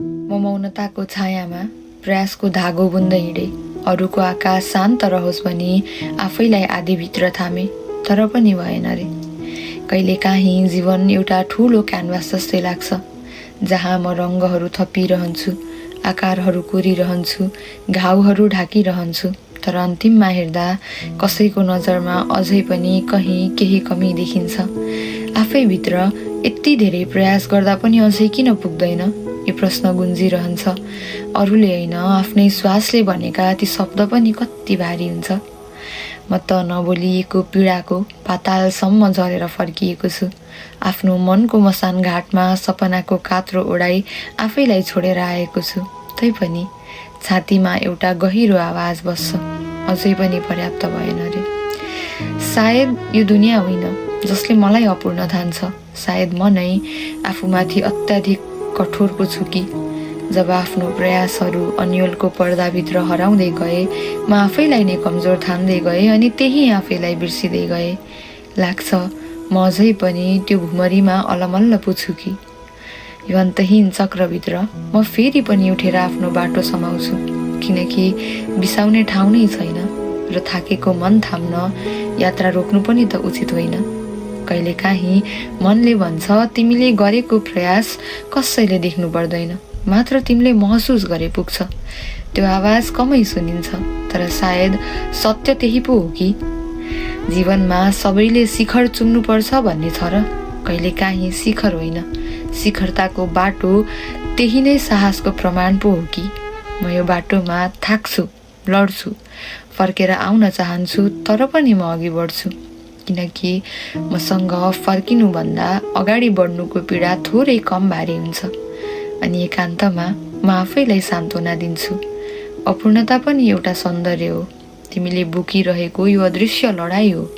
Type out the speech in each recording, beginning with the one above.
म मौनताको छायामा प्रयासको धागो बुन्दै हिँडे। अरूको आकाश शान्त रहोस् भनी आफैलाई आधीभित्र थामे, तर पनि भएन रे। कहिलेकाहीँ जीवन एउटा ठुलो क्यानभास जस्तै लाग्छ, जहाँ म रङ्गहरू थपिरहन्छु, आकारहरू कोरिरहन्छु, घाउहरू ढाकिरहन्छु, तर अन्तिममा हेर्दा कसैको नजरमा अझै पनि कहीँ केही कमी देखिन्छ। आफैभित्र यति धेरै प्रयास गर्दा पनि अझै किन पुग्दैन, यो प्रश्न गुन्जिरहन्छ। अरूले होइन, आफ्नै श्वासले भनेका ती शब्द पनि कति भारी हुन्छ। म त नबोलिएको पीडाको पातालसम्म झरेर फर्किएको छु। आफ्नो मनको मसान घाटमा सपनाको कात्रो ओढाई आफैलाई छोडेर आएको छु। तैपनि छातीमा एउटा गहिरो आवाज बस्छ, अझै पनि पर्याप्त भएन रे। सायद यो दुनियाँ होइन जसले मलाई अपूर्ण ठान्छ। सायद म नै आफूमाथि अत्याधिक कठोर पो छु कि। जब आफ्नो प्रयासहरू अन्यलको पर्दाभित्र हराउँदै गए, म आफैलाई नै कमजोर ठान्दै गएँ अनि त्यही आफैलाई बिर्सिँदै गएँ। लाग्छ म अझै पनि त्यो भुमरीमा अलमल्ल पो छु कि। यो अन्तहीन चक्रभित्र म फेरि पनि उठेर आफ्नो बाटो समाउँछु, किनकि बिसाउने ठाउँ नै छैन र थाकेको मन थाम्न यात्रा रोक्नु पनि त उचित होइन। कहिलेकाहीँ मनले भन्छ तिमीले गरेको प्रयास कसैले देख्नु पर्दैन, मात्र तिमीले महसुस गरे पुग्छ। त्यो आवाज कमै सुनिन्छ, तर सायद सत्य त्यही पो हो कि। जीवनमा सबैले शिखर चुम्नुपर्छ भन्ने छ र? कहिलेकाहीँ शिखर होइन, शिखरताको बाटो त्यही नै साहसको प्रमाण पो हो कि। म यो बाटोमा थाक्छु, लड्छु, फर्केर आउन चाहन्छु, तर पनि म अघि बढ्छु, किनकि मसँग फर्किनुभन्दा अगाडि बढ्नुको पीडा थोरै कम भारी हुन्छ। अनि एकान्तमा म आफैलाई सान्त्वना दिन्छु, अपूर्णता पनि एउटा सौन्दर्य हो। तिमीले बोकिरहेको यो अदृश्य लडाई हो,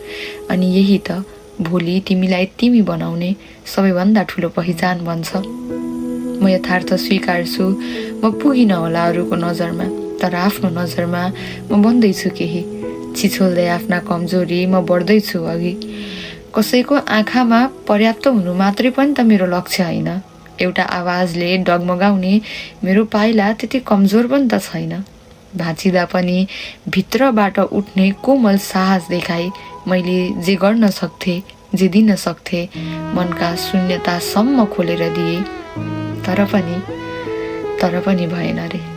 अनि यही त भोलि तिमीलाई तिमी बनाउने सबैभन्दा ठुलो पहिचान बन्छ। म यथार्थ स्वीकार्छु, म पुगिन होला अरूको नजरमा, तर आफ्नो नजरमा म बन्दैछु केही। छिछोल्दै आफ्ना कमजोरी म बढ्दैछु अघि। कसैको आँखामा पर्याप्त हुनु मात्रै पनि त मेरो लक्ष्य होइन। एउटा आवाजले डगमगाउने मेरो पाइला त्यति कमजोर पनि त छैन। भाँचिँदा पनि भित्रबाट उठ्ने कोमल साहस देखाई मैले जे गर्न सक्थेँ, जे दिन सक्थेँ, मनका शून्यतासम्म खोलेर दिएँ, तर पनि भएन रे।